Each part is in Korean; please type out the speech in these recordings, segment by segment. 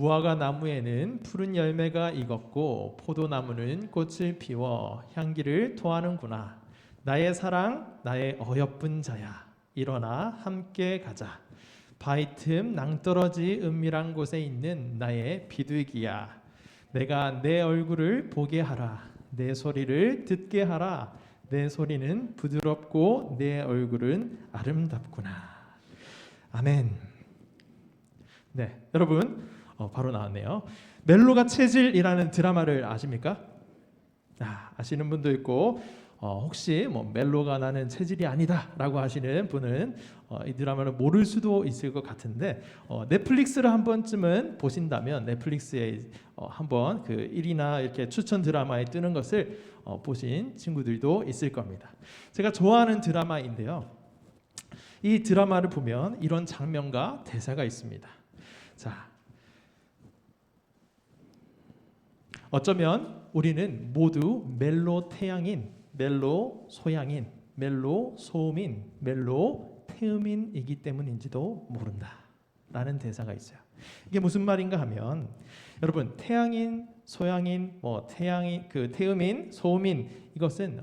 무화과 나무에는 푸른 열매가 익었고 포도나무는 꽃을 피워 향기를 토하는구나. 나의 사랑, 나의 어여쁜 자야, 일어나 함께 가자. 바위 틈 낭떠러지 은밀한 곳에 있는 나의 비둘기야, 내가 내 얼굴을 보게 하라. 내 소리를 듣게 하라. 내 소리는 부드럽고 내 얼굴은 아름답구나. 아멘. 네, 여러분 바로 나왔네요. 멜로가 체질이라는 드라마를 아십니까? 아시는 분도 있고 혹시 멜로가 나는 체질이 아니다라고 하시는 분은 이 드라마를 모를 수도 있을 것 같은데 넷플릭스를 한 번쯤은 보신다면 넷플릭스에 한번 그 1위나 이렇게 추천 드라마에 뜨는 것을 보신 친구들도 있을 겁니다. 제가 좋아하는 드라마인데요. 이 드라마를 보면 이런 장면과 대사가 있습니다. 자, 어쩌면 우리는 모두 멜로 태양인, 멜로 소양인, 멜로 소음인, 멜로 태음인이기 때문인지도 모른다 라는 대사가 있어요. 이게 무슨 말인가 하면, 여러분, 태양인, 소양인, 태양인, 태음인, 소음인, 이것은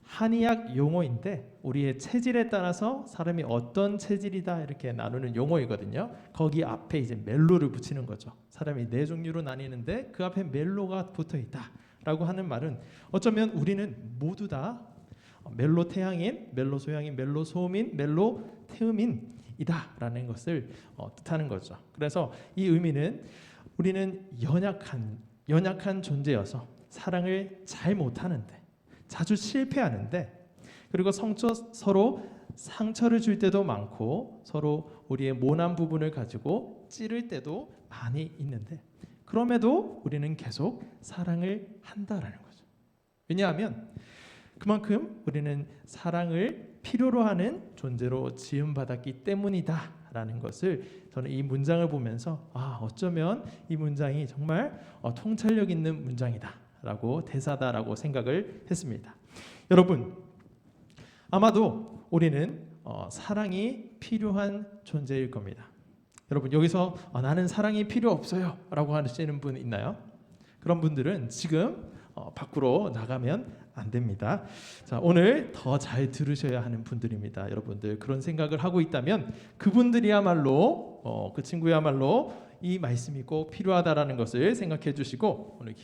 한의학 용어인데 우리의 체질에 따라서 사람이 어떤 체질이다 이렇게 나누는 용어이거든요. 거기 앞에 이제 멜로를 붙이는 거죠. 사람이 네 종류로 나뉘는데 그 앞에 멜로가 붙어 있다라고 하는 말은 어쩌면 우리는 모두 다 멜로 태양인, 멜로 소양인, 멜로 소음인, 멜로 태음인이다라는 것을 뜻하는 거죠. 그래서 이 의미는 우리는 연약한 존재여서 사랑을 잘 못하는데, 자주 실패하는데, 그리고 서로 상처를 줄 때도 많고 서로 우리의 모난 부분을 가지고 찌를 때도 많이 있는데, 그럼에도 우리는 계속 사랑을 한다라는 거죠. 왜냐하면 그만큼 우리는 사랑을 필요로 하는 존재로 지음받았기 때문이다라는 것을 저는 이 문장을 보면서 어쩌면 이 문장이 정말 통찰력 있는 문장이다라고, 대사다라고 생각을 했습니다. 여러분, 아마도 우리는 사랑이 필요한 존재일 겁니다. 여러분, 여기서 나는 사랑이 필요 없어요 라고 하시는 분 있나요? 그런 분들은 지금 밖으로 나가면 안 됩니다. 자, 오늘 더 잘 들으셔야 하는 분들입니다. 여러분들 그런 생각을 하고 있다면 그분들이야말로 그 친구야말로 이 말씀이 꼭 필요하다라는 것을 생각해 주시고 오늘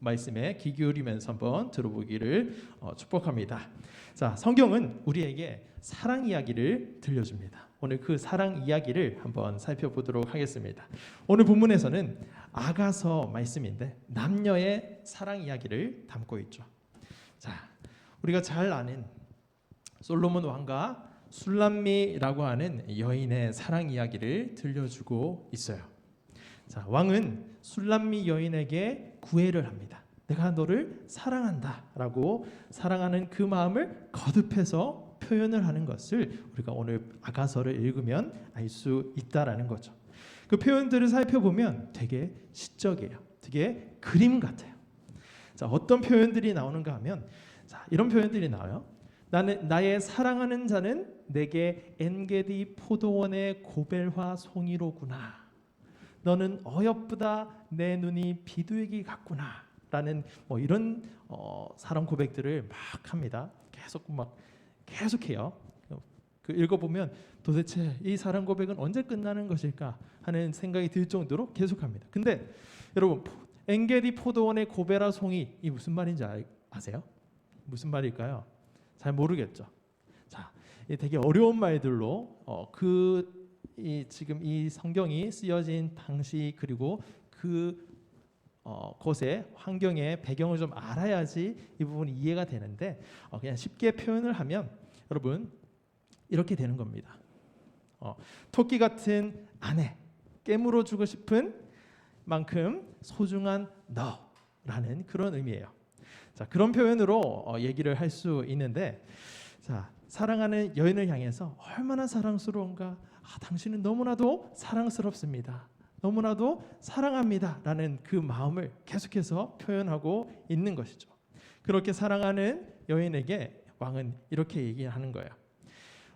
말씀에 귀 기울이면서 한번 들어보기를 축복합니다. 자, 성경은 우리에게 사랑 이야기를 들려줍니다. 오늘 그 사랑 이야기를 한번 살펴보도록 하겠습니다. 오늘 본문에서는 아가서 말씀인데 남녀의 사랑 이야기를 담고 있죠. 자, 우리가 잘 아는 솔로몬 왕과 술람미라고 하는 여인의 사랑 이야기를 들려주고 있어요. 자, 왕은 술람미 여인에게 구애를 합니다. 내가 너를 사랑한다라고, 사랑하는 그 마음을 거듭해서 표현을 하는 것을 우리가 오늘 아가서를 읽으면 알 수 있다라는 거죠. 그 표현들을 살펴보면 되게 시적이에요. 되게 그림 같아요. 자, 어떤 표현들이 나오는가 하면, 자, 이런 표현들이 나와요. 나의 사랑하는 자는 내게 엔게디 포도원의 고벨화 송이로구나. 너는 어여쁘다. 내 눈이 비둘기 같구나. 라는 이런 사랑 고백들을 막 합니다. 계속해요. 그 읽어보면 도대체 이 사랑 고백은 언제 끝나는 것일까 하는 생각이 들 정도로 계속합니다. 근데 여러분, 엔게디 포도원의 고베라 송이, 이 무슨 말인지 아세요? 무슨 말일까요? 잘 모르겠죠. 자, 되게 어려운 말들로 지금 이 성경이 쓰여진 당시, 그리고 곳의 환경의 배경을 좀 알아야지 이 부분이 이해가 되는데, 그냥 쉽게 표현을 하면 여러분 이렇게 되는 겁니다. 토끼 같은 아내, 깨물어 주고 싶은 만큼 소중한 너라는 그런 의미예요. 자, 그런 표현으로 얘기를 할 수 있는데, 자, 사랑하는 여인을 향해서 얼마나 사랑스러운가. 당신은 너무나도 사랑스럽습니다. 너무나도 사랑합니다 라는 그 마음을 계속해서 표현하고 있는 것이죠. 그렇게 사랑하는 여인에게 왕은 이렇게 얘기하는 거예요.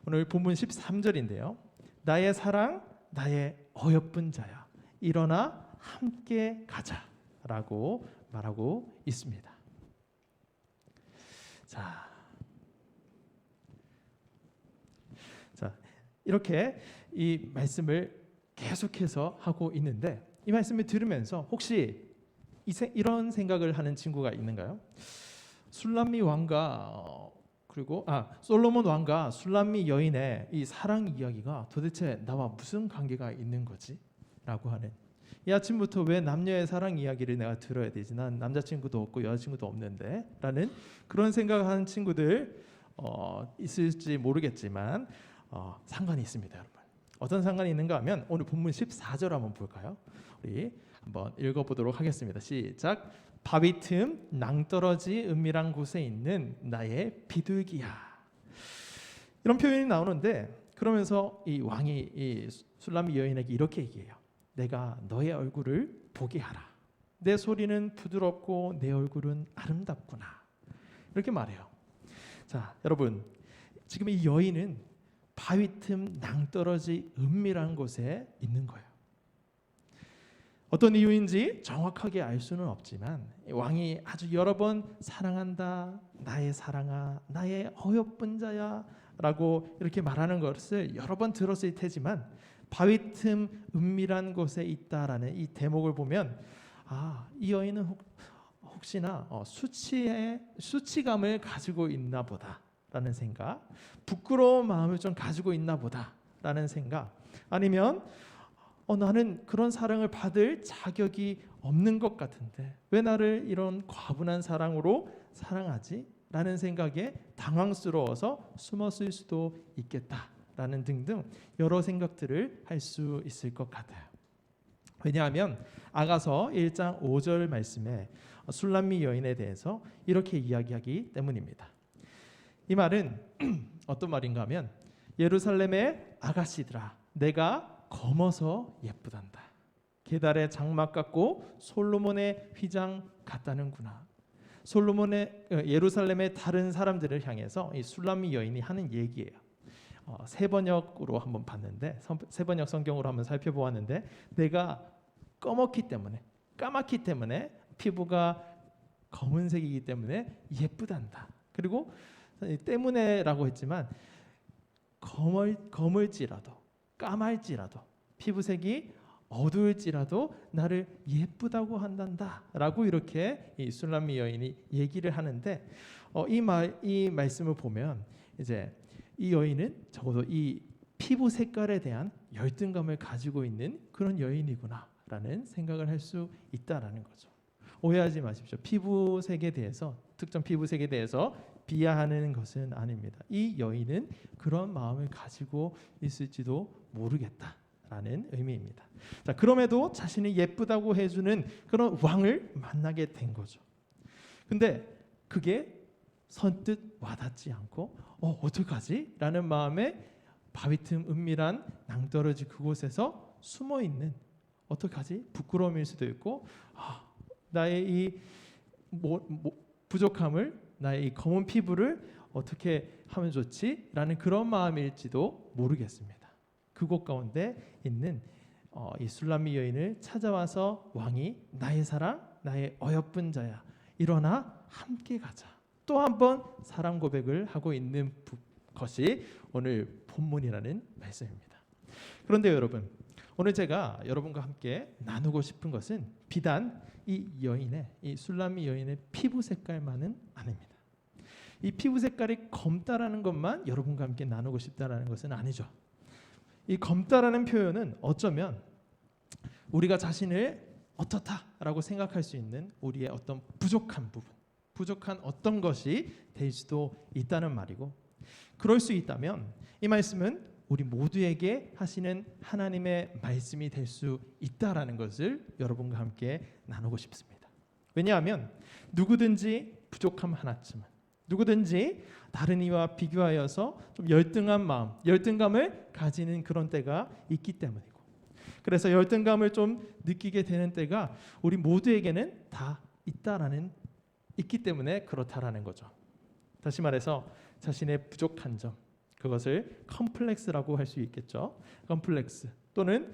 오늘 본문 13절인데요. 나의 사랑, 나의 어여쁜 자야, 일어나 함께 가자라고 말하고 있습니다. 자, 이렇게 이 말씀을 계속해서 하고 있는데 이 말씀을 들으면서 혹시 이런 생각을 하는 친구가 있는가요? 술람미 왕과 그리고 솔로몬 왕과 술람미 여인의 이 사랑 이야기가 도대체 나와 무슨 관계가 있는 거지? 라고 하는, 이 아침부터 왜 남녀의 사랑 이야기를 내가 들어야 되지? 난 남자친구도 없고 여자친구도 없는데 라는 그런 생각하는 친구들 있을지 모르겠지만 상관이 있습니다, 여러분. 어떤 상관이 있는가 하면 오늘 본문 14절 한번 볼까요? 우리 한번 읽어보도록 하겠습니다. 시작. 바위 틈 낭떠러지 은밀한 곳에 있는 나의 비둘기야. 이런 표현이 나오는데, 그러면서 이 왕이 이 술람미 여인에게 이렇게 얘기해요. 내가 너의 얼굴을 보게 하라. 내 소리는 부드럽고 내 얼굴은 아름답구나. 이렇게 말해요. 자, 여러분, 지금 이 여인은 바위 틈 낭떠러지 은밀한 곳에 있는 거예요. 어떤 이유인지 정확하게 알 수는 없지만 왕이 아주 여러 번 사랑한다, 나의 사랑아, 나의 어여쁜 자야 라고 이렇게 말하는 것을 여러 번 들었을 테지만 바위 틈 은밀한 곳에 있다라는 이 대목을 보면 이 여인은 혹시나 수치감을 가지고 있나 보다 라는 생각, 부끄러운 마음을 좀 가지고 있나 보다 라는 생각, 아니면 나는 그런 사랑을 받을 자격이 없는 것 같은데 왜 나를 이런 과분한 사랑으로 사랑하지? 라는 생각에 당황스러워서 숨었을 수도 있겠다라는 등등 여러 생각들을 할 수 있을 것 같아요. 왜냐하면 아가서 1장 5절 말씀에 술람미 여인에 대해서 이렇게 이야기하기 때문입니다. 이 말은 어떤 말인가 하면 예루살렘의 아가씨들아, 내가 검어서 예쁘단다. 게달의 장막 같고 솔로몬의 휘장 같다는구나. 예루살렘의 다른 사람들을 향해서 이 술람미 여인이 하는 얘기예요. 새 번역으로 한번 봤는데, 새 번역 성경으로 한번 살펴보았는데, 내가 까맣기 때문에 피부가 검은색이기 때문에 예쁘단다. 그리고 때문에라고 했지만 검을지라도 까말지라도 피부색이 어두울지라도 나를 예쁘다고 한단다라고 이렇게 이 술람미 여인이 얘기를 하는데, 이 말씀을 보면 이제 이 여인은 적어도 이 피부 색깔에 대한 열등감을 가지고 있는 그런 여인이구나라는 생각을 할 수 있다라는 거죠. 오해하지 마십시오. 특정 피부색에 대해서 비하하는 것은 아닙니다. 이 여인은 그런 마음을 가지고 있을지도 모르겠다라는 의미입니다. 자, 그럼에도 자신이 예쁘다고 해주는 그런 왕을 만나게 된 거죠. 근데 그게 선뜻 와닿지 않고 어떡하지? 라는 마음에 바위 틈 은밀한 낭떠러지 그곳에서 숨어 있는, 어떡하지? 부끄러움일 수도 있고 나의 이 부족함을, 나의 이 검은 피부를 어떻게 하면 좋지? 라는 그런 마음일지도 모르겠습니다. 그곳 가운데 있는 이 술람미 여인을 찾아와서 왕이 나의 사랑, 나의 어여쁜 자야, 일어나 함께 가자. 또 한 번 사랑 고백을 하고 있는 것이 오늘 본문이라는 말씀입니다. 그런데 여러분, 오늘 제가 여러분과 함께 나누고 싶은 것은 비단 이 술람미 여인의 피부 색깔만은 아닙니다. 이 피부 색깔이 검다라는 것만 여러분과 함께 나누고 싶다라는 것은 아니죠. 이 검다라는 표현은 어쩌면 우리가 자신을 어떻다라고 생각할 수 있는 우리의 어떤 부족한 부분, 부족한 어떤 것이 될 수도 있다는 말이고, 그럴 수 있다면 이 말씀은 우리 모두에게 하시는 하나님의 말씀이 될 수 있다라는 것을 여러분과 함께 나누고 싶습니다. 왜냐하면 누구든지 부족함 하나쯤은, 누구든지 다른 이와 비교하여서 좀 열등한 마음, 열등감을 가지는 그런 때가 있기 때문이고, 그래서 열등감을 좀 느끼게 되는 때가 우리 모두에게는 다 있기 때문에 그렇다라는 거죠. 다시 말해서 자신의 부족한 점, 그것을 컴플렉스라고 할 수 있겠죠. 컴플렉스 또는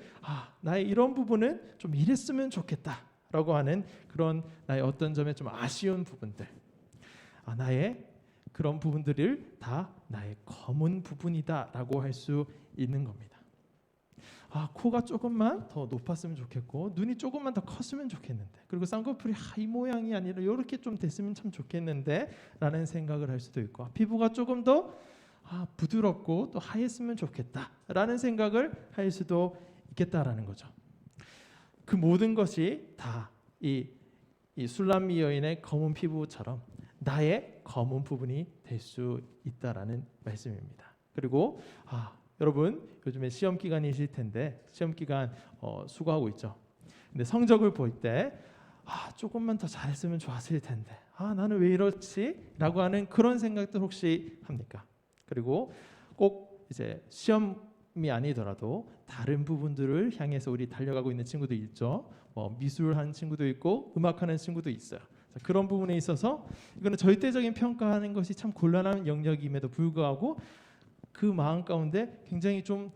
나의 이런 부분은 좀 이랬으면 좋겠다라고 하는 그런 나의 어떤 점에 좀 아쉬운 부분들, 나의 그런 부분들을 다 나의 검은 부분이다라고 할 수 있는 겁니다. 코가 조금만 더 높았으면 좋겠고 눈이 조금만 더 컸으면 좋겠는데, 그리고 쌍꺼풀이 이 모양이 아니라 이렇게 좀 됐으면 참 좋겠는데 라는 생각을 할 수도 있고, 피부가 조금 더 부드럽고 또 하였으면 좋겠다라는 생각을 할 수도 있겠다라는 거죠. 그 모든 것이 다 이 술람미 여인의 검은 피부처럼 나의 검은 부분이 될 수 있다라는 말씀입니다. 그리고 여러분 요즘에 시험 기간이실 텐데 시험 기간 수고하고 있죠. 근데 성적을 볼 때 조금만 더 잘했으면 좋았을 텐데 나는 왜 이렇지? 라고 하는 그런 생각들 혹시 합니까? 그리고 꼭 이제 시험이 아니더라도 다른 부분들을 향해서 우리 달려가고 있는 친구도 있죠. 미술하는 친구도 있고 음악하는 친구도 있어요. 그런 부분에 있어서 이거는 절대적인 평가하는 것이 참 곤란한 영역임에도 불구하고 그 마음 가운데 굉장히 좀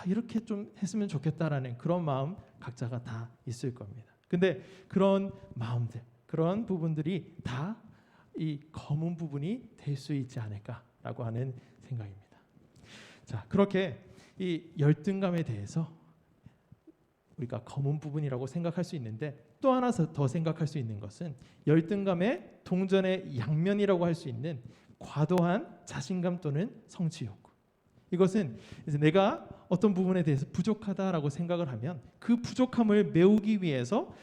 이렇게 좀 했으면 좋겠다라는 그런 마음 각자가 다 있을 겁니다. 근데 그런 마음들, 그런 부분들이 다 이 검은 부분이 될 수 있지 않을까라고 하는 생각입니다. 자, 그렇게 이 열등감에 대해서 우리가 검은 부분이라고 생각할 수 있는데, 또 하나 더 생각할 수 있는 것은 열등감의 동전의 양면이라고 할 수 있는 과도한 자신감 또는 성취 욕구. 이것은 이제 내가 어떤 부분에 대해서 부족하다라고 생각을 하면 그 부족함을 메우기 위해서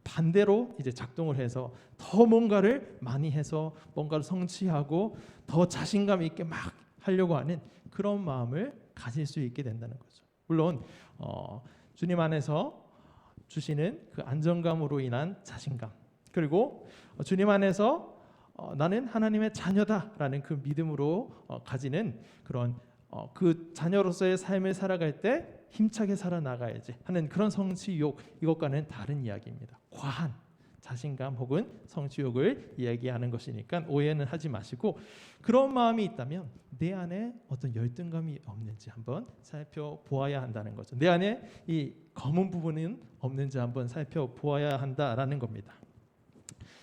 반대로 이제 작동을 해서 더 뭔가를 많이 해서 뭔가를 성취하고 더 자신감 있게 막 하려고 하는 그런 마음을 가질 수 있게 된다는 거죠. 물론 주님 안에서 주시는 그 안정감으로 인한 자신감, 그리고 주님 안에서 나는 하나님의 자녀다라는 그 믿음으로 가지는 그런 그 자녀로서의 삶을 살아갈 때 힘차게 살아나가야지 하는 그런 성취욕, 이것과는 다른 이야기입니다. 과한 자신감 혹은 성취욕을 이야기하는 것이니까 오해는 하지 마시고, 그런 마음이 있다면 내 안에 어떤 열등감이 없는지 한번 살펴보아야 한다는 거죠. 내 안에 이 검은 부분은 없는지 한번 살펴보아야 한다라는 겁니다.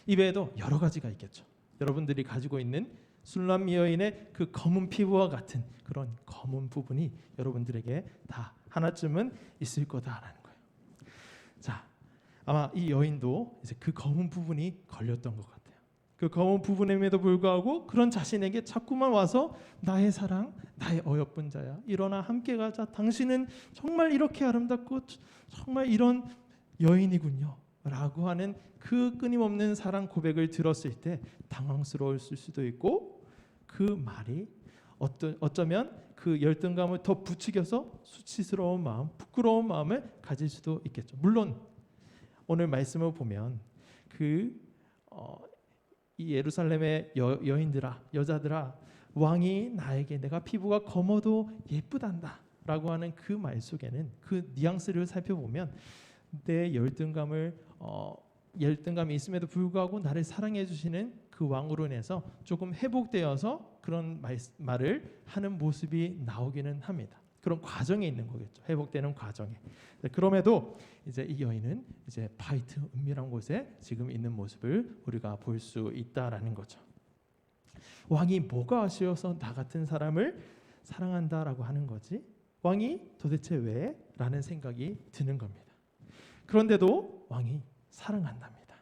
이 외에도 여러 가지가 있겠죠. 여러분들이 가지고 있는 술람미 여인의 그 검은 피부와 같은 그런 검은 부분이 여러분들에게 다 하나쯤은 있을 거다라는 거예요. 자, 아마 이 여인도 이제 그 검은 부분이 걸렸던 것 같아요. 그 검은 부분임에도 불구하고 그런 자신에게 자꾸만 와서 나의 사랑, 나의 어여쁜 자야, 일어나 함께 가자. 당신은 정말 이렇게 아름답고 정말 이런 여인이군요 라고 하는 그 끊임없는 사랑 고백을 들었을 때 당황스러울 수도 있고, 그 말이 어쩌면 그 열등감을 더 부추겨서 수치스러운 마음, 부끄러운 마음을 가질 수도 있겠죠. 물론 오늘 말씀을 보면 이 예루살렘의 여인들아, 여자들아, 왕이 나에게 내가 피부가 검어도 예쁘단다 라고 하는 그 말 속에는 그 뉘앙스를 살펴보면 내 열등감이 있음에도 불구하고 나를 사랑해 주시는 그 왕으로 인해서 조금 회복되어서 그런 말을 하는 모습이 나오기는 합니다. 그런 과정에 있는 거겠죠. 회복되는 과정에. 그럼에도 이제 이 여인은 이제 바이트 은밀한 곳에 지금 있는 모습을 우리가 볼 수 있다라는 거죠. 왕이 뭐가 아쉬워서 나 같은 사람을 사랑한다라고 하는 거지? 왕이 도대체 왜? 라는 생각이 드는 겁니다. 그런데도 왕이 사랑한답니다.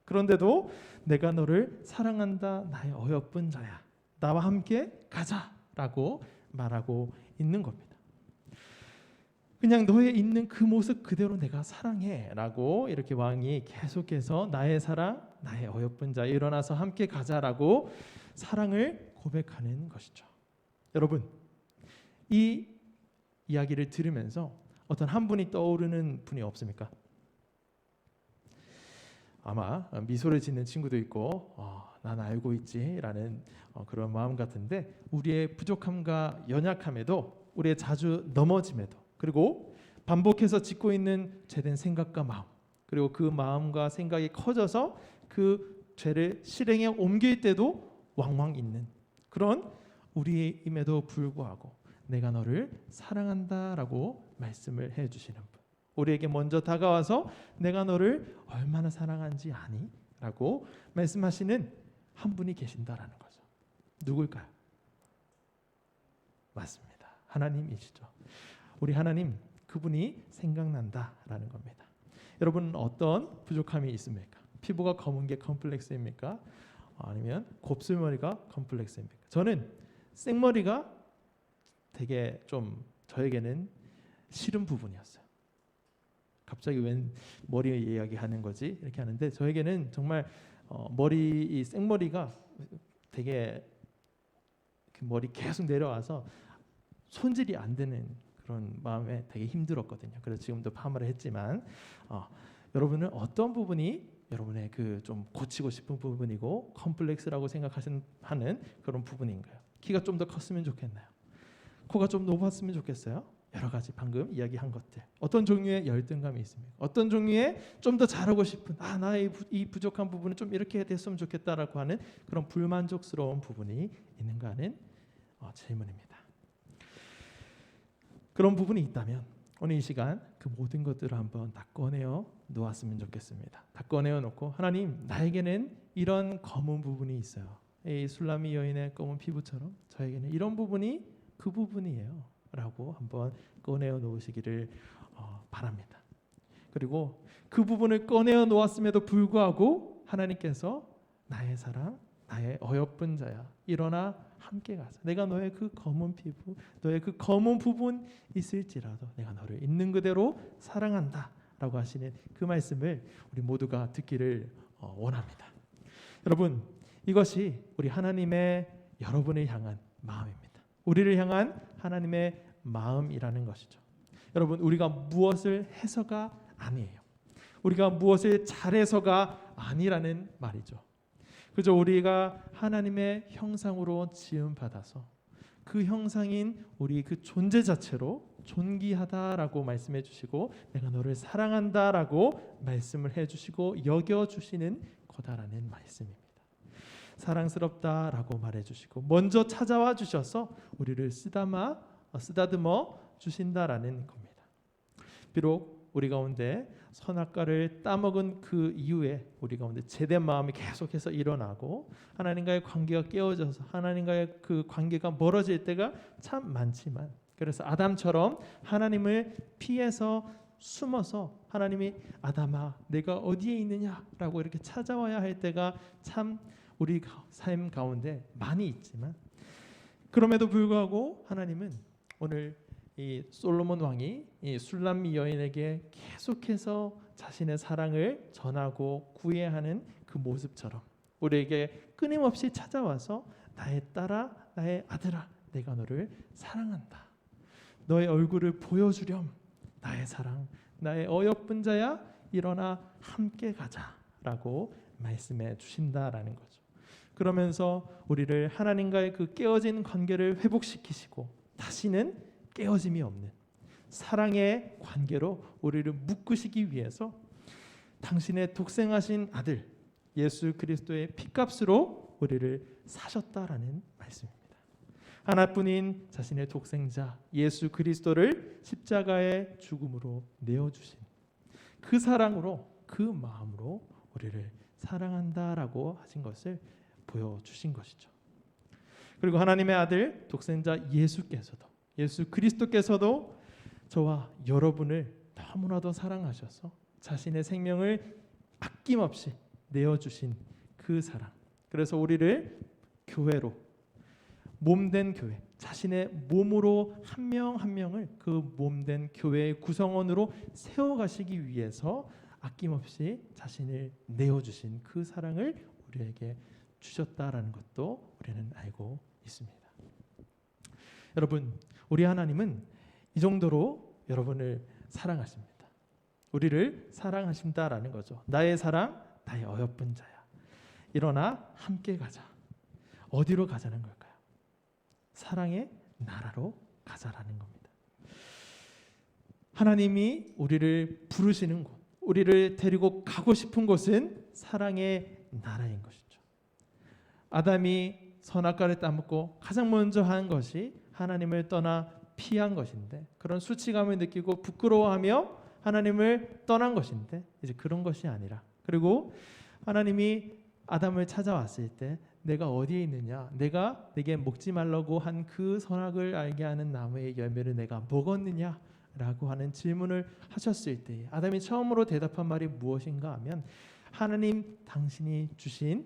그런데도 내가 너를 사랑한다, 나의 어여쁜 자야, 나와 함께 가자라고 말하고 있는 겁니다. 그냥 너의 있는 그 모습 그대로 내가 사랑해라고 이렇게 왕이 계속해서 나의 사랑, 나의 어여쁜 자, 일어나서 함께 가자라고 사랑을 고백하는 것이죠. 여러분, 이 이야기를 들으면서 어떤 한 분이 떠오르는 분이 없습니까? 아마 미소를 짓는 친구도 있고 난 알고 있지라는 그런 마음 같은데, 우리의 부족함과 연약함에도, 우리의 자주 넘어짐에도, 그리고 반복해서 짓고 있는 죄된 생각과 마음, 그리고 그 마음과 생각이 커져서 그 죄를 실행에 옮길 때도 왕왕 있는 그런 우리임에도 불구하고 내가 너를 사랑한다라고 말씀을 해주시는 분, 우리에게 먼저 다가와서 내가 너를 얼마나 사랑하는지 아니? 라고 말씀하시는 한 분이 계신다라는 거죠. 누굴까요? 맞습니다. 하나님이시죠. 우리 하나님, 그분이 생각난다라는 겁니다. 여러분, 어떤 부족함이 있습니까? 피부가 검은 게 컴플렉스입니까? 아니면 곱슬머리가 컴플렉스입니까? 저는 생머리가 되게 좀 저에게는 싫은 부분이었어요. 갑자기 웬 머리 이야기하는 거지? 이렇게 하는데 저에게는 정말 이 생머리가 되게 그 머리 계속 내려와서 손질이 안 되는 그런 마음에 되게 힘들었거든요. 그래서 지금도 파마를 했지만 여러분은 어떤 부분이 여러분의 그 좀 고치고 싶은 부분이고 컴플렉스라고 하는 그런 부분인가요? 키가 좀 더 컸으면 좋겠나요? 코가 좀 높았으면 좋겠어요? 여러 가지 방금 이야기한 것들. 어떤 종류의 열등감이 있습니까? 어떤 종류의 좀 더 잘하고 싶은 나의 이 부족한 부분은 좀 이렇게 됐으면 좋겠다라고 하는 그런 불만족스러운 부분이 있는가 하는 질문입니다. 그런 부분이 있다면 오늘 이 시간 그 모든 것들을 한번 다 꺼내어 놓았으면 좋겠습니다. 다 꺼내어 놓고 하나님, 나에게는 이런 검은 부분이 있어요. 이 술라미 여인의 검은 피부처럼 저에게는 이런 부분이 그 부분이에요 라고 한번 꺼내어 놓으시기를 바랍니다. 그리고 그 부분을 꺼내어 놓았음에도 불구하고 하나님께서 나의 사랑, 나의 어여쁜 자야, 일어나 함께 가자. 내가 너의 그 검은 피부, 너의 그 검은 부분 있을지라도 내가 너를 있는 그대로 사랑한다 라고 하시는 그 말씀을 우리 모두가 듣기를 원합니다. 여러분, 이것이 우리 하나님의 여러분을 향한 마음입니다. 우리를 향한 하나님의 마음이라는 것이죠. 여러분, 우리가 무엇을 해서가 아니에요. 우리가 무엇을 잘해서가 아니라는 말이죠. 그저 우리가 하나님의 형상으로 지음받아서 그 형상인 우리 그 존재 자체로 존귀하다라고 말씀해 주시고 내가 너를 사랑한다라고 말씀을 해주시고 여겨주시는 거다라는 말씀입니다. 사랑스럽다라고 말해주시고 먼저 찾아와 주셔서 우리를 쓰다듬어 주신다라는 겁니다. 비록 우리 가운데 선악과를 따먹은 그 이후에 우리 가운데 제된 마음이 계속해서 일어나고 하나님과의 관계가 깨어져서 하나님과의 그 관계가 멀어질 때가 참 많지만, 그래서 아담처럼 하나님을 피해서 숨어서 하나님이 아담아 내가 어디에 있느냐라고 이렇게 찾아와야 할 때가 참 우리 삶 가운데 많이 있지만, 그럼에도 불구하고 하나님은 오늘 이 솔로몬 왕이 이 술람미 여인에게 계속해서 자신의 사랑을 전하고 구해야 하는 그 모습처럼 우리에게 끊임없이 찾아와서 나의 딸아, 나의 아들아, 내가 너를 사랑한다. 너의 얼굴을 보여주렴. 나의 사랑, 나의 어여쁜 자야, 일어나 함께 가자라고 말씀해 주신다라는 거죠. 그러면서 우리를 하나님과의 그 깨어진 관계를 회복시키시고 다시는 깨어짐이 없는 사랑의 관계로 우리를 묶으시기 위해서 당신의 독생하신 아들 예수 그리스도의 피값으로 우리를 사셨다라는 말씀입니다. 하나뿐인 자신의 독생자 예수 그리스도를 십자가의 죽음으로 내어주신 그 사랑으로, 그 마음으로 우리를 사랑한다라고 하신 것을 보여주신 것이죠. 그리고 하나님의 아들 독생자 예수 그리스도께서도 저와 여러분을 너무나도 사랑하셔서 자신의 생명을 아낌없이 내어주신 그 사랑, 그래서 우리를 교회로, 몸된 교회, 자신의 몸으로 한 명 한 명을 그 몸된 교회의 구성원으로 세워가시기 위해서 아낌없이 자신을 내어주신 그 사랑을 우리에게 주셨다라는 것도 우리는 알고 있습니다. 여러분, 우리 하나님은 이 정도로 여러분을 사랑하십니다. 우리를 사랑하신다라는 거죠. 나의 사랑, 나의 어여쁜 자야, 일어나 함께 가자. 어디로 가자는 걸까요? 사랑의 나라로 가자라는 겁니다. 하나님이 우리를 부르시는 곳, 우리를 데리고 가고 싶은 곳은 사랑의 나라인 것이죠. 아담이 선악과를 따먹고 가장 먼저 한 것이 하나님을 떠나 피한 것인데, 그런 수치감을 느끼고 부끄러워하며 하나님을 떠난 것인데, 이제 그런 것이 아니라, 그리고 하나님이 아담을 찾아왔을 때 내가 어디에 있느냐, 내가 내게 먹지 말라고 한 그 선악을 알게 하는 나무의 열매를 내가 먹었느냐 라고 하는 질문을 하셨을 때 아담이 처음으로 대답한 말이 무엇인가 하면, 하나님 당신이 주신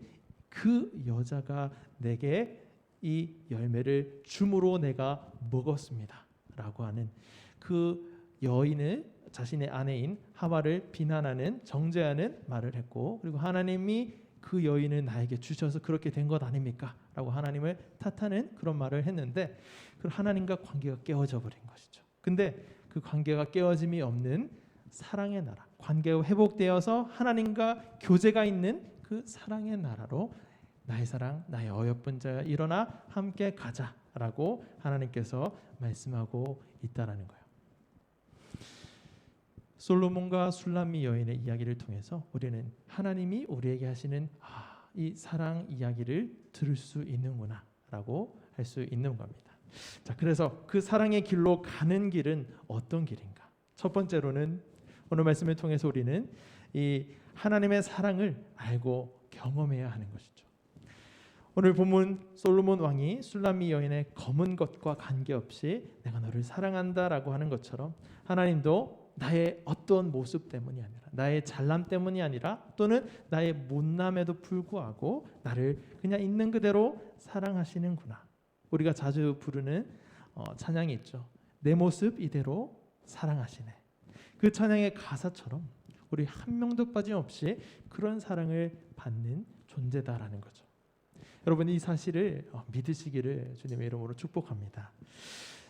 그 여자가 내게 이 열매를 줌으로 내가 먹었습니다 라고 하는, 그 여인을 자신의 아내인 하와를 비난하는, 정죄하는 말을 했고, 그리고 하나님이 그 여인을 나에게 주셔서 그렇게 된 것 아닙니까? 라고 하나님을 탓하는 그런 말을 했는데, 그 하나님과 관계가 깨어져 버린 것이죠. 근데 그 관계가 깨어짐이 없는 사랑의 나라, 관계가 회복되어서 하나님과 교제가 있는 그 사랑의 나라로 나의 사랑, 나의 어여쁜 자야 일어나 함께 가자라고 하나님께서 말씀하고 있다라는 거예요. 솔로몬과 술람미 여인의 이야기를 통해서 우리는 하나님이 우리에게 하시는 이 사랑 이야기를 들을 수 있는구나 라고 할 수 있는 겁니다. 자, 그래서 그 사랑의 길로 가는 길은 어떤 길인가? 첫 번째로는 오늘 말씀을 통해서 우리는 이 하나님의 사랑을 알고 경험해야 하는 것이죠. 오늘 본문 솔로몬 왕이 술람미 여인의 검은 것과 관계없이 내가 너를 사랑한다라고 하는 것처럼, 하나님도 나의 어떤 모습 때문이 아니라, 나의 잘남 때문이 아니라, 또는 나의 못남에도 불구하고 나를 그냥 있는 그대로 사랑하시는구나. 우리가 자주 부르는 찬양이 있죠. 내 모습 이대로 사랑하시네. 그 찬양의 가사처럼 우리 한 명도 빠짐없이 그런 사랑을 받는 존재다라는 거죠. 여러분, 이 사실을 믿으시기를 주님의 이름으로 축복합니다.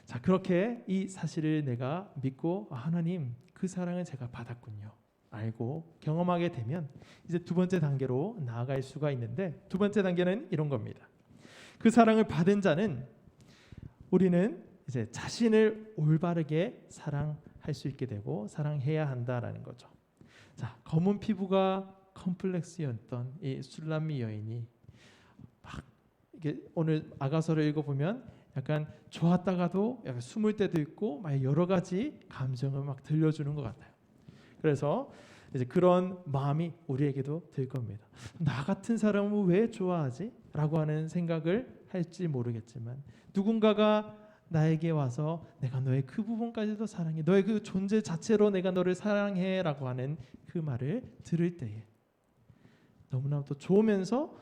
자, 그렇게 이 사실을 내가 믿고 하나님 그 사랑을 제가 받았군요 알고 경험하게 되면, 이제 두 번째 단계로 나아갈 수가 있는데, 두 번째 단계는 이런 겁니다. 그 사랑을 받은 자는 우리는 이제 자신을 올바르게 사랑할 수 있게 되고 사랑해야 한다라는 거죠. 자, 검은 피부가 컴플렉스였던 이 술람미 여인이 막 이게 오늘 아가서를 읽어보면 약간 좋았다가도 약간 숨을 때도 있고 막 여러 가지 감정을 막 들려주는 것 같아요. 그래서 이제 그런 마음이 우리에게도 들 겁니다. 나 같은 사람은 왜 좋아하지? 라고 하는 생각을 할지 모르겠지만, 누군가가 나에게 와서 내가 너의 그 부분까지도 사랑해, 너의 그 존재 자체로 내가 너를 사랑해 라고 하는 그 말을 들을 때에 너무나도 좋으면서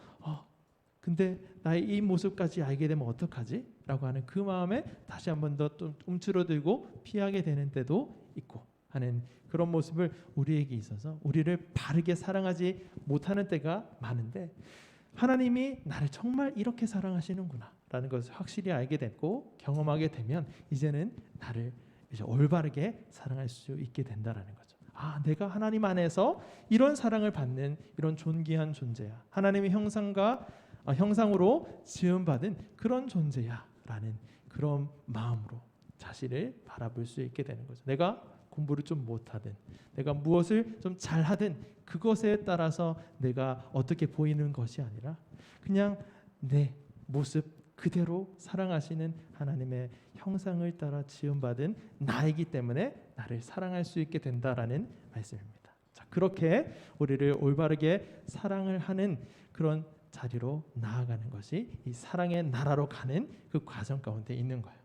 근데 나의 이 모습까지 알게 되면 어떡하지? 라고 하는 그 마음에 다시 한 번 더 좀 움츠러들고 피하게 되는 때도 있고 하는 그런 모습을 우리에게 있어서 우리를 바르게 사랑하지 못하는 때가 많은데, 하나님이 나를 정말 이렇게 사랑하시는구나 라는 것을 확실히 알게 됐고 경험하게 되면 이제는 나를 이제 올바르게 사랑할 수 있게 된다라는 거죠. 내가 하나님 안에서 이런 사랑을 받는 이런 존귀한 존재야, 하나님의 형상으로 지음받은 그런 존재야 라는 그런 마음으로 자신을 바라볼 수 있게 되는 거죠. 내가 공부를 좀 못하든, 내가 무엇을 좀 잘하든 그것에 따라서 내가 어떻게 보이는 것이 아니라 그냥 내 모습 그대로 사랑하시는 하나님의 형상을 따라 지음받은 나이기 때문에 나를 사랑할 수 있게 된다라는 말씀입니다. 자, 그렇게 우리를 올바르게 사랑을 하는 그런 자리로 나아가는 것이 이 사랑의 나라로 가는 그 과정 가운데 있는 거예요.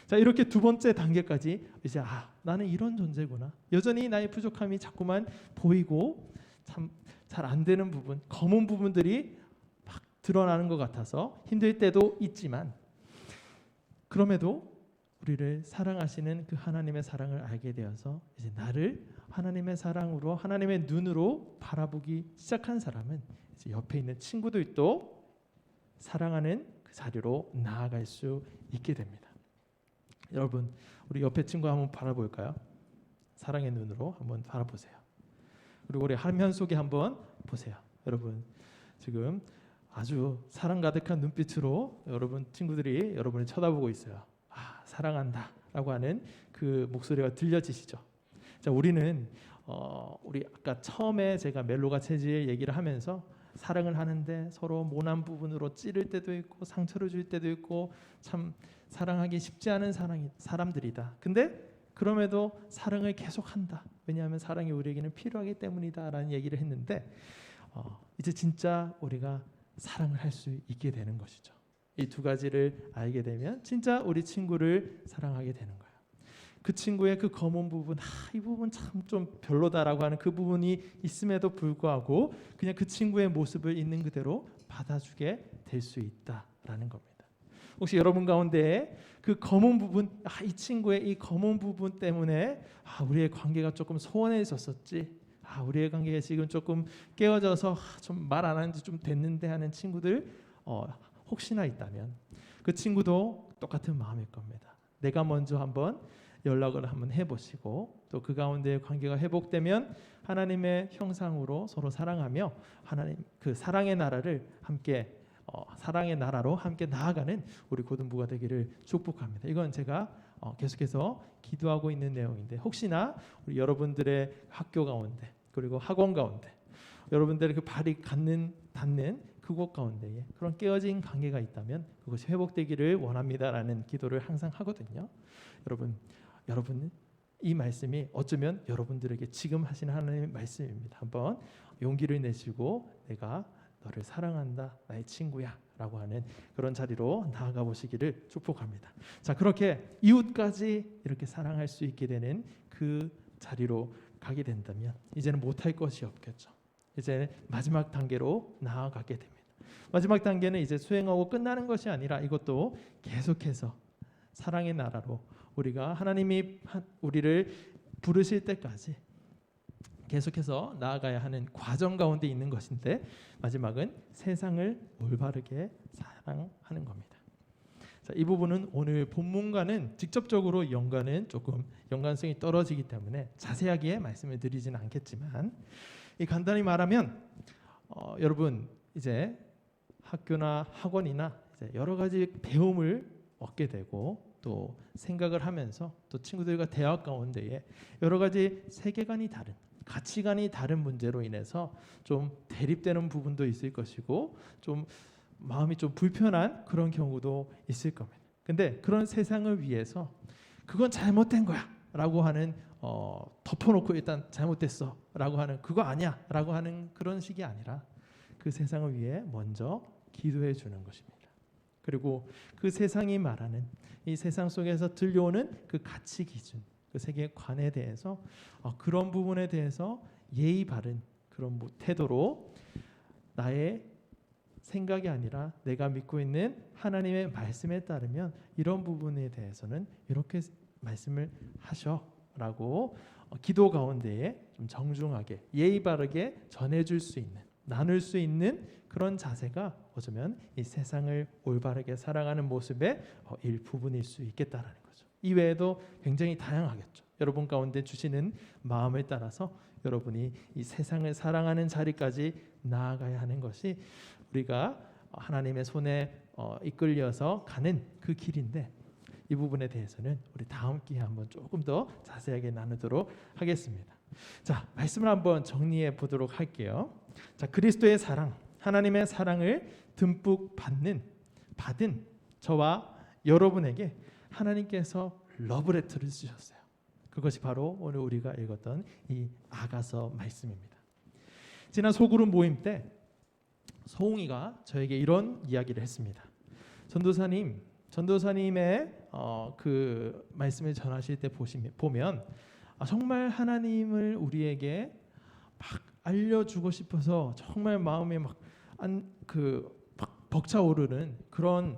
자, 이렇게 두 번째 단계까지 이제 나는 이런 존재구나, 여전히 나의 부족함이 자꾸만 보이고 참 잘 안 되는 부분, 검은 부분들이 막 드러나는 것 같아서 힘들 때도 있지만, 그럼에도 우리를 사랑하시는 그 하나님의 사랑을 알게 되어서 이제 나를 하나님의 사랑으로, 하나님의 눈으로 바라보기 시작한 사람은 이제 옆에 있는 친구들도 사랑하는 그 자리로 나아갈 수 있게 됩니다. 여러분, 우리 옆에 친구 한번 바라볼까요? 사랑의 눈으로 한번 바라보세요. 그리고 우리 화면 속에 한번 보세요. 여러분, 지금 아주 사랑 가득한 눈빛으로 여러분 친구들이 여러분을 쳐다보고 있어요. 사랑한다 라고 하는 그 목소리가 들려지시죠? 자, 우리는 우리 아까 처음에 제가 멜로가 체질 얘기를 하면서 사랑을 하는데 서로 모난 부분으로 찌를 때도 있고 상처를 줄 때도 있고 참 사랑하기 쉽지 않은 사람들이다. 근데 그럼에도 사랑을 계속한다. 왜냐하면 사랑이 우리에게는 필요하기 때문이다라는 얘기를 했는데 이제 진짜 우리가 사랑을 할 수 있게 되는 것이죠. 이 두 가지를 알게 되면 진짜 우리 친구를 사랑하게 되는 거예요. 그 친구의 그 검은 부분, 이 부분 참 좀 별로다라고 하는 그 부분이 있음에도 불구하고 그냥 그 친구의 모습을 있는 그대로 받아주게 될 수 있다라는 겁니다. 혹시 여러분 가운데 그 검은 부분, 이 친구의 이 검은 부분 때문에 우리의 관계가 조금 소원해졌었지, 우리의 관계가 지금 조금 깨어져서 좀 말 안 하는 지 좀 됐는데 하는 친구들 혹시나 있다면 그 친구도 똑같은 마음일 겁니다. 내가 먼저 한번 연락을 한번 해보시고 또 그 가운데 관계가 회복되면 하나님의 형상으로 서로 사랑하며 하나님 그 사랑의 나라를 함께 사랑의 나라로 함께 나아가는 우리 고등부가 되기를 축복합니다. 이건 제가 계속해서 기도하고 있는 내용인데 혹시나 우리 여러분들의 학교 가운데 그리고 학원 가운데 여러분들의 그 발이 닿는 그곳 가운데에 그런 깨어진 관계가 있다면 그것이 회복되기를 원합니다라는 기도를 항상 하거든요. 여러분 이 말씀이 어쩌면 여러분들에게 지금 하시는 하나님의 말씀입니다. 한번 용기를 내시고 내가 너를 사랑한다 나의 친구야 라고 하는 그런 자리로 나아가 보시기를 축복합니다. 자, 그렇게 이웃까지 이렇게 사랑할 수 있게 되는 그 자리로 가게 된다면 이제는 못할 것이 없겠죠. 이제 마지막 단계로 나아가게 됩니다. 마지막 단계는 이제 수행하고 끝나는 것이 아니라 이것도 계속해서 사랑의 나라로 우리가 하나님이 우리를 부르실 때까지 계속해서 나아가야 하는 과정 가운데 있는 것인데 마지막은 세상을 올바르게 사랑하는 겁니다. 자, 이 부분은 오늘 본문과는 직접적으로 조금 연관성이 떨어지기 때문에 자세하게 말씀을 드리지는 않겠지만 이 간단히 말하면 여러분 이제 학교나 학원이나 이제 여러 가지 배움을 얻게 되고 또 생각을 하면서 또 친구들과 대화 가운데에 여러 가지 세계관이 다른 가치관이 다른 문제로 인해서 좀 대립되는 부분도 있을 것이고 좀 마음이 좀 불편한 그런 경우도 있을 겁니다. 근데 그런 세상을 위해서 그건 잘못된 거야 라고 하는 덮어놓고 일단 잘못됐어 라고 하는 그거 아니야 라고 하는 그런 식이 아니라 그 세상을 위해 먼저 기도해 주는 것입니다. 그리고 그 세상이 말하는 이 세상 속에서 들려오는 그 가치 기준 그 세계관에 대해서 그런 부분에 대해서 예의 바른 그런 태도로 나의 생각이 아니라 내가 믿고 있는 하나님의 말씀에 따르면 이런 부분에 대해서는 이렇게 말씀을 하셔라고 기도 가운데에 좀 정중하게 예의 바르게 전해줄 수 있는 나눌 수 있는 그런 자세가 어쩌면 이 세상을 올바르게 살아가는 모습의 일부분일 수 있겠다라는 거죠. 이외에도 굉장히 다양하겠죠. 여러분 가운데 주시는 마음을 따라서 여러분이 이 세상을 사랑하는 자리까지 나아가야 하는 것이 우리가 하나님의 손에 이끌려서 가는 그 길인데 이 부분에 대해서는 우리 다음 기회에 한번 조금 더 자세하게 나누도록 하겠습니다. 자, 말씀을 한번 정리해 보도록 할게요. 자, 그리스도의 사랑, 하나님의 사랑을 듬뿍 받은 저와 여러분에게 하나님께서 러브레터를 주셨어요. 그것이 바로 오늘 우리가 읽었던 이 아가서 말씀입니다. 지난 소그룹 모임 때 소웅이가 저에게 이런 이야기를 했습니다. 전도사님의 그 말씀을 전하실 때 보면 정말 하나님을 우리에게 막 알려주고 싶어서 정말 마음에 막 벅차오르는 그런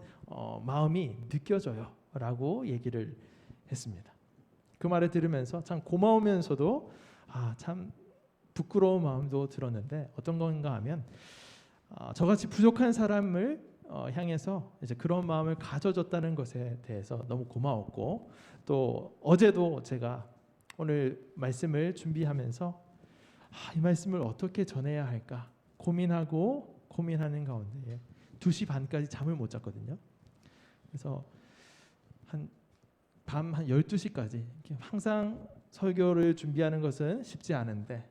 마음이 느껴져요라고 얘기를 했습니다. 그 말을 들으면서 참 고마우면서도 참 부끄러운 마음도 들었는데 어떤 건가 하면 저같이 부족한 사람을 향해서 이제 그런 마음을 가져줬다는 것에 대해서 너무 고마웠고 또 어제도 제가 오늘 말씀을 준비하면서 이 말씀을 어떻게 전해야 할까 고민하는 가운데 2시 반까지 잠을 못 잤거든요. 그래서 밤 한 12시까지 항상 설교를 준비하는 것은 쉽지 않은데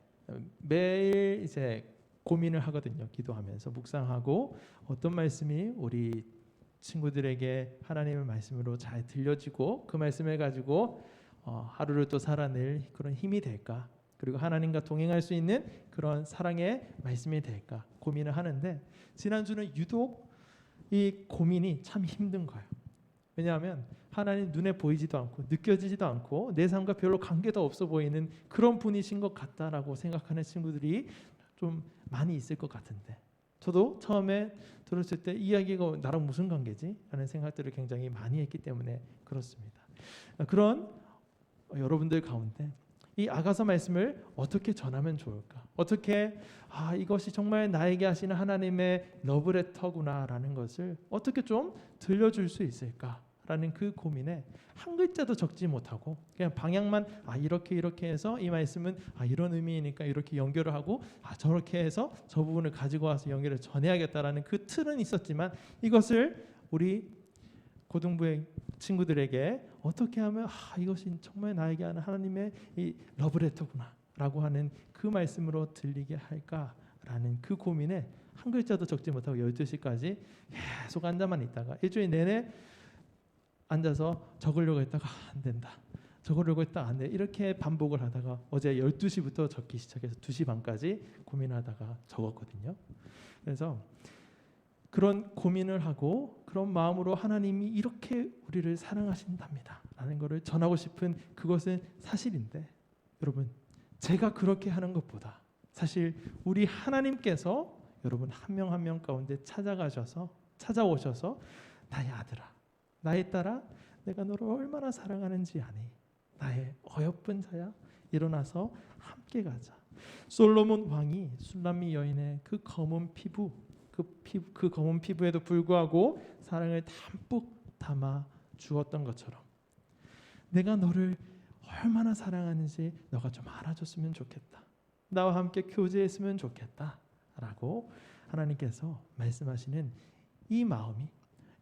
매일 이제 고민을 하거든요. 기도하면서 묵상하고 어떤 말씀이 우리 친구들에게 하나님의 말씀으로 잘 들려지고 그 말씀을 가지고 하루를 또 살아낼 그런 힘이 될까, 그리고 하나님과 동행할 수 있는 그런 사랑의 말씀이 될까 고민을 하는데, 지난주는 유독 이 고민이 참 힘든 거예요. 왜냐하면 하나님 눈에 보이지도 않고 느껴지지도 않고 내 삶과 별로 관계도 없어 보이는 그런 분이신 것 같다라고 생각하는 친구들이 좀 많이 있을 것 같은데, 저도 처음에 들었을 때 이야기가 나랑 무슨 관계지? 라는 생각들을 굉장히 많이 했기 때문에 그렇습니다. 그런 여러분들 가운데 이 아가서 말씀을 어떻게 전하면 좋을까? 어떻게 이것이 정말 나에게 하시는 하나님의 러브레터구나 라는 것을 어떻게 좀 들려줄 수 있을까? 라는 그 고민에 한 글자도 적지 못하고 그냥 방향만 이렇게 해서 이 말씀은 이런 의미이니까 이렇게 연결을 하고 저렇게 해서 저 부분을 가지고 와서 연결을 전해야겠다라는 그 틀은 있었지만, 이것을 우리 고등부의 친구들에게 어떻게 하면 이것이 정말 나에게 하는 하나님의 이 러브레터구나 라고 하는 그 말씀으로 들리게 할까라는 그 고민에 한 글자도 적지 못하고 12시까지 계속 앉아만 있다가 일주일 내내 앉아서 적으려고 했다가 안 된다, 적으려고 했다가 안 돼, 이렇게 반복을 하다가 어제 12시부터 적기 시작해서 2시 반까지 고민하다가 적었거든요. 그래서 그런 고민을 하고 그런 마음으로 하나님이 이렇게 우리를 사랑하신답니다 라는 것을 전하고 싶은 그것은 사실인데, 여러분 제가 그렇게 하는 것보다 사실 우리 하나님께서 여러분 한 명 한 명 가운데 찾아오셔서 나의 아들아, 나의 딸아, 내가 너를 얼마나 사랑하는지 아니? 나의 어여쁜 자야, 일어나서 함께 가자. 솔로몬 왕이 술람미 여인의 그 검은 피부, 그 검은 피부에도 불구하고 사랑을 담뿍 담아 주었던 것처럼 내가 너를 얼마나 사랑하는지 너가 좀 알아줬으면 좋겠다. 나와 함께 교제했으면 좋겠다 라고 하나님께서 말씀하시는 이 마음이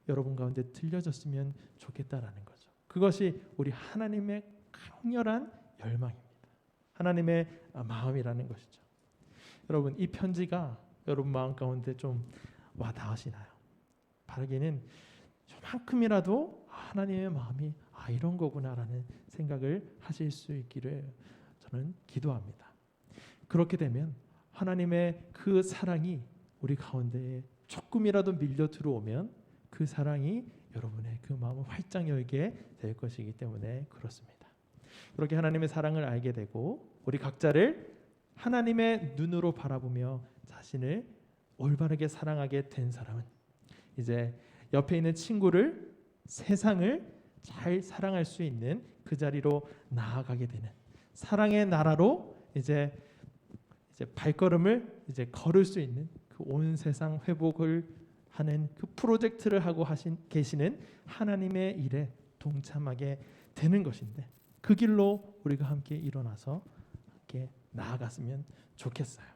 여러분 가운데 들려졌으면 좋겠다라는 거죠. 그것이 우리 하나님의 강렬한 열망입니다. 하나님의 마음이라는 것이죠. 여러분 이 편지가 여러분 마음 가운데 좀 와닿으시나요? 바라기는 저만큼이라도 하나님의 마음이 이런 거구나라는 생각을 하실 수 있기를 저는 기도합니다. 그렇게 되면 하나님의 그 사랑이 우리 가운데에 조금이라도 밀려 들어오면 그 사랑이 여러분의 그 마음을 활짝 열게 될 것이기 때문에 그렇습니다. 그렇게 하나님의 사랑을 알게 되고 우리 각자를 하나님의 눈으로 바라보며 자신을 올바르게 사랑하게 된 사람은 이제 옆에 있는 친구를, 세상을 잘 사랑할 수 있는 그 자리로 나아가게 되는, 사랑의 나라로 이제 발걸음을 걸을 수 있는 그 온 세상 회복을 하는 그 프로젝트를 하고 계시는 하나님의 일에 동참하게 되는 것인데, 그 길로 우리가 함께 일어나서 함께 나아갔으면 좋겠어요.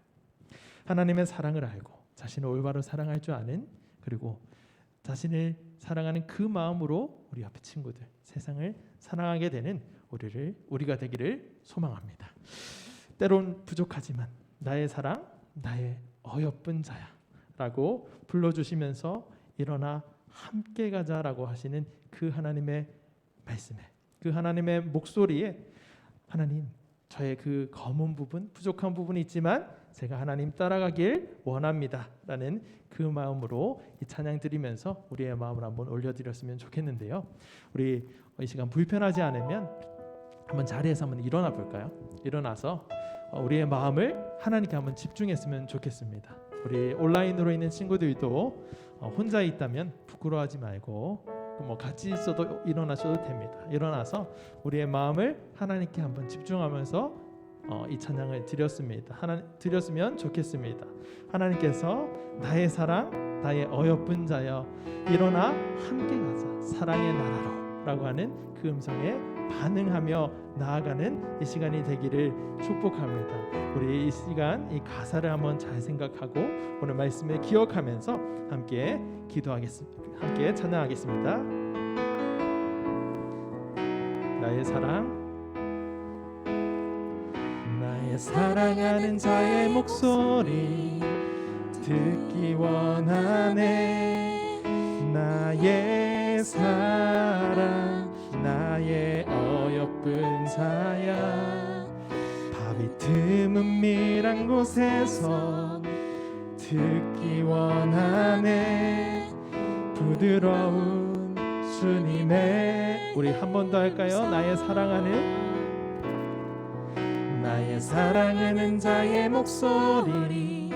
하나님의 사랑을 알고 자신을 올바로 사랑할 줄 아는, 그리고 자신을 사랑하는 그 마음으로 우리 옆에 친구들, 세상을 사랑하게 되는 우리가 되기를 소망합니다. 때론 부족하지만 나의 사랑, 나의 어여쁜 자야 라고 불러주시면서 일어나 함께 가자라고 하시는 그 하나님의 말씀에, 그 하나님의 목소리에 하나님, 저의 그 검은 부분, 부족한 부분이 있지만 제가 하나님 따라가길 원합니다 라는 그 마음으로 이 찬양 드리면서 우리의 마음을 한번 올려드렸으면 좋겠는데요. 우리 이 시간 불편하지 않으면 한번 자리에서 한번 일어나 볼까요? 일어나서 우리의 마음을 하나님께 한번 집중했으면 좋겠습니다. 우리 온라인으로 있는 친구들도 혼자 있다면 부끄러워하지 말고 같이 있어도 일어나셔도 됩니다. 일어나서 우리의 마음을 하나님께 한번 집중하면서 이 찬양을 드렸으면 좋겠습니다. 하나님께서 나의 사랑, 나의 어여쁜 자여 일어나 함께 가자, 사랑의 나라로 라고 하는 그 음성에 반응하며 나아가는 이 시간이 되기를 축복합니다. 우리 이 시간 이 가사를 한번 잘 생각하고 오늘 말씀을 기억하면서 함께 기도하겠습니다. 함께 찬양하겠습니다. 나의 사랑, 나의 나의 사랑하는 자의 목소리 듣기 원하네. 나의 사랑 나의 어여쁜 자야. 바위 틈 은밀한 곳에서 듣기 원하네. 부드러운 주님의, 우리 한 번 더 할까요? 나의 사랑하는 자의 목소리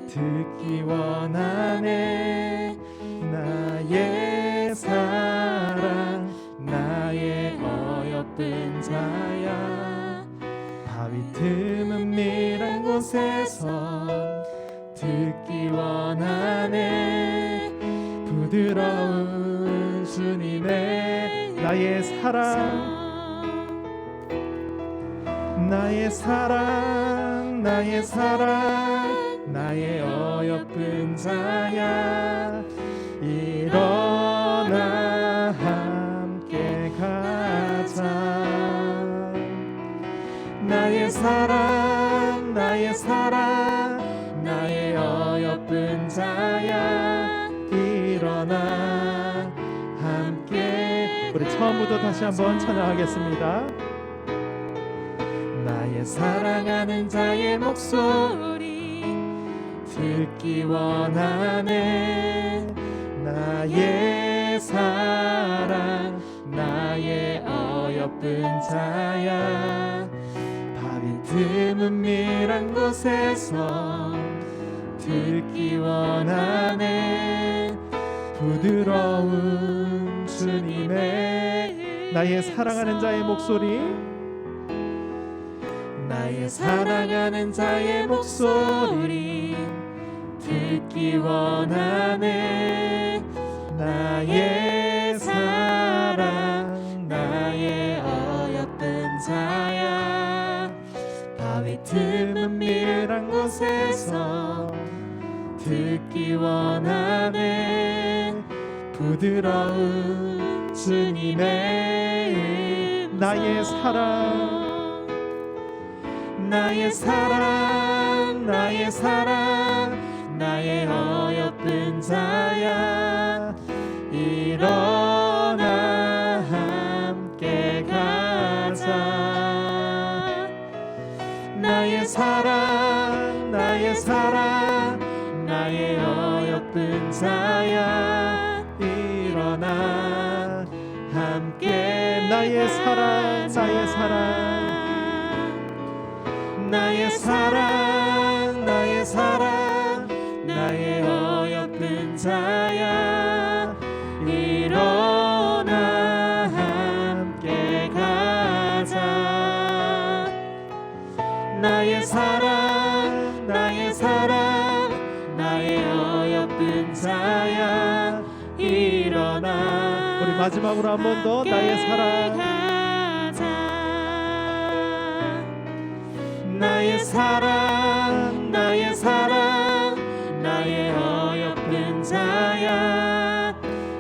듣기 원하네. 나의 사랑 나의 어여쁜 자야. 바위 틈 은밀한 곳에서 듣기 원하네. 부드러운 주님의 나의 사랑 나의 어여쁜 자야. 일어나 함께 가자. 나의 사랑 나의 어여쁜 자야. 일어나 함께. 우리 처음부터 다시 한번 찬양하겠습니다. 나의 사랑하는 자의 목소리 듣기 원하네. 나의 사랑 나의 어여쁜 자야. 바위 틈 은밀한 곳에서 듣기 원하네. 부드러운 주님의 나의 사랑하는 자의 목소리 나의 사랑하는 자의 목소리 듣기 원하네. 나의 사랑 나의 어여쁜 자야. 바위 틈 은밀한 곳에서 듣기 원하네. 부드러운 주님의 나의 사랑 나의 어여쁜 자야. 일어나 함께 가자. 나의 사랑 나의 어여쁜 자야. 일어나 함께 나의 사랑 나의 어여쁜 자야. 일어나 함께 가자. 나의 사랑 나의 어여쁜 자야. 일어나. 우리 마지막으로 한 번 더 나의 사랑 나의 어여쁜 자야.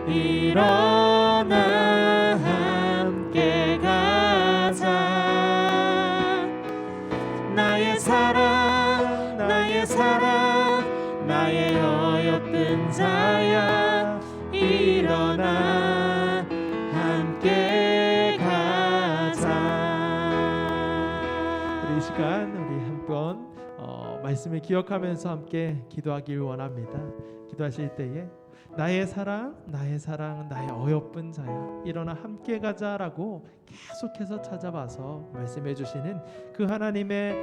일어나 함께 가자. 나의 사랑 나의 어여쁜 자야. 일어나 함께 가자. 우리 이 시간 우리 한번 말씀을 기억하면서 함께 기도하길 원합니다. 기도하실 때에 나의 사랑 나의 어여쁜 자야. 일어나 함께 가자라고 계속해서 찾아봐서 말씀해 주시는 그 하나님의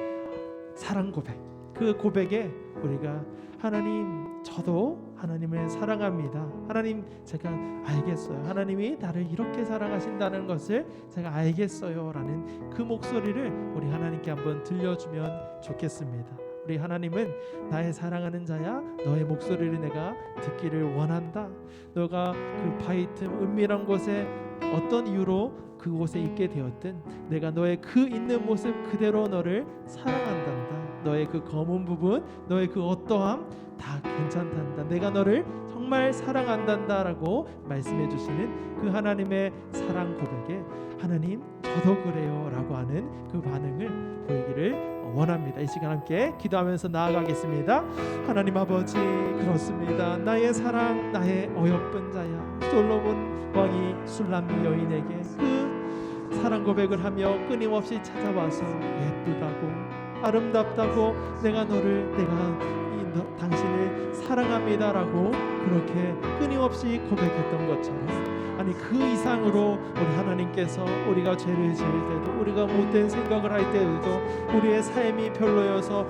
사랑 고백, 그 고백에 우리가 하나님, 저도 하나님을 사랑합니다. 하나님, 제가 알겠어요. 하나님이 나를 이렇게 사랑하신다는 것을 제가 알겠어요 라는 그 목소리를 우리 하나님께 한번 들려주면 좋겠습니다. 우리 하나님은 나의 사랑하는 자야, 너의 목소리를 내가 듣기를 원한다. 너가 그 바위 틈 은밀한 곳에 어떤 이유로 그곳에 있게 되었든 내가 너의 그 있는 모습 그대로 너를 사랑한단다. 너의 그 검은 부분, 너의 그 어떠함 다 괜찮단다. 내가 너를 정말 사랑한단다 라고 말씀해 주시는 그 하나님의 사랑 고백에 하나님, 저도 그래요 라고 하는 그 반응을 보이기를 원합니다. 이 시간 함께 기도하면서 나아가겠습니다. 하나님 아버지, 그렇습니다. 나의 사랑, 나의 어여쁜 자야. 솔로몬 왕이 술람미 여인에게 그 사랑 고백을 하며 끊임없이 찾아와서 예쁘다고 아름답다고 내가 당신을 사랑합니다라고 그렇게 끊임없이 고백했던 것처럼, 아니 그 이상으로 우리 하나님께서 우리가 죄를 지을 때도, 우리가 못된 생각을 할 때에도, 우리의 삶이 별로여서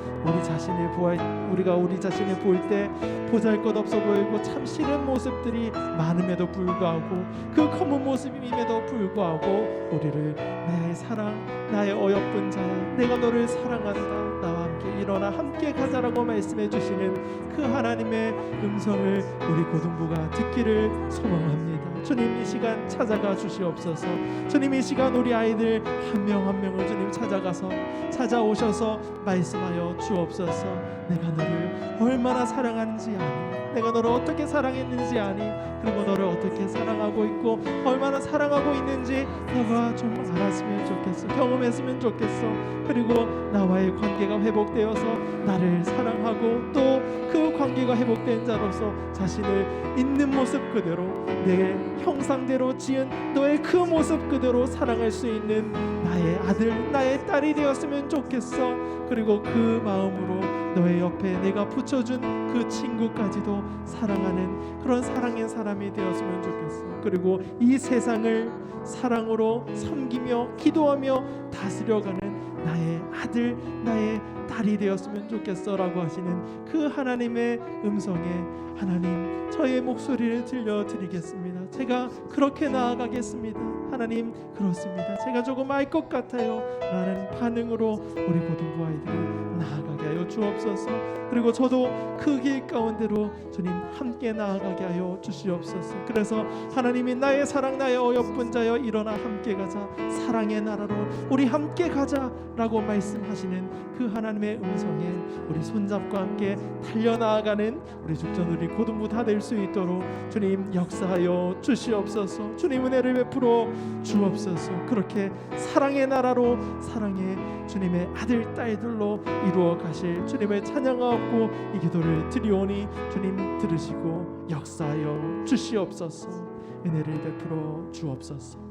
우리가 우리 자신을 볼 때 보잘것없어 보이고 참 싫은 모습들이 많음에도 불구하고, 그 검은 모습임에도 불구하고 우리를 나의 사랑, 나의 어여쁜 자야, 내가 너를 사랑한다, 나와 함께 일어나 함께 가자라고 말씀해 주시는 그 하나님의 음성을 우리 고등부가 듣기를 소망합니다. 주님, 이 시간 찾아가 주시옵소서. 주님, 이 시간 우리 아이들 한 명 한 명을 주님 찾아오셔서 말씀하여 주옵소서. 내가 너를 얼마나 사랑하는지 아니, 내가 너를 어떻게 사랑했는지 아니, 그리고 너를 어떻게 사랑하고 있고 얼마나 사랑하고 있는지 너가 좀 알았으면 좋겠어, 경험했으면 좋겠어. 그리고 나와의 관계가 회복되어서 나를 사랑하고 또 그 관계가 회복된 자로서 자신을 있는 모습 그대로, 내 형상대로 지은 너의 그 모습 그대로 사랑할 수 있는 나의 아들, 나의 딸이 되었으면 좋겠어. 그리고 그 마음으로 너의 옆에 내가 붙여준 그 친구까지도 사랑하는 그런 사랑의 사람이 되었으면 좋겠어. 그리고 이 세상을 사랑으로 섬기며 기도하며 다스려가는 나의 아들, 나의 딸이 되었으면 좋겠어라고 하시는 그 하나님의 음성에, 하나님, 저의 목소리를 들려드리겠습니다. 제가 그렇게 나아가겠습니다. 하나님, 그렇습니다. 제가 조금 알 것 같아요 라는 반응으로 우리 고등부 아이들이 나아가게 하여 주옵소서. 그리고 저도 그 길 가운데로 주님 함께 나아가게 하여 주시옵소서. 그래서 하나님이 나의 사랑, 나의 어여쁜 자여, 일어나 함께 가자, 사랑의 나라로 우리 함께 가자라고 말씀하시는 그 하나님의 음성에 우리 손잡고 함께 달려나아가는 우리 죽전 우리 고등부 다 될 수 있도록 주님 역사하여 주시옵소서. 주님 은혜를 베풀어 주옵소서. 그렇게 사랑의 나라로, 사랑의 주님의 아들 딸들로 이루어 가실 주님을 찬양하고 이 기도를 드리오니 주님 들으시고 역사하여 주시옵소서. 은혜를 베풀어 주옵소서.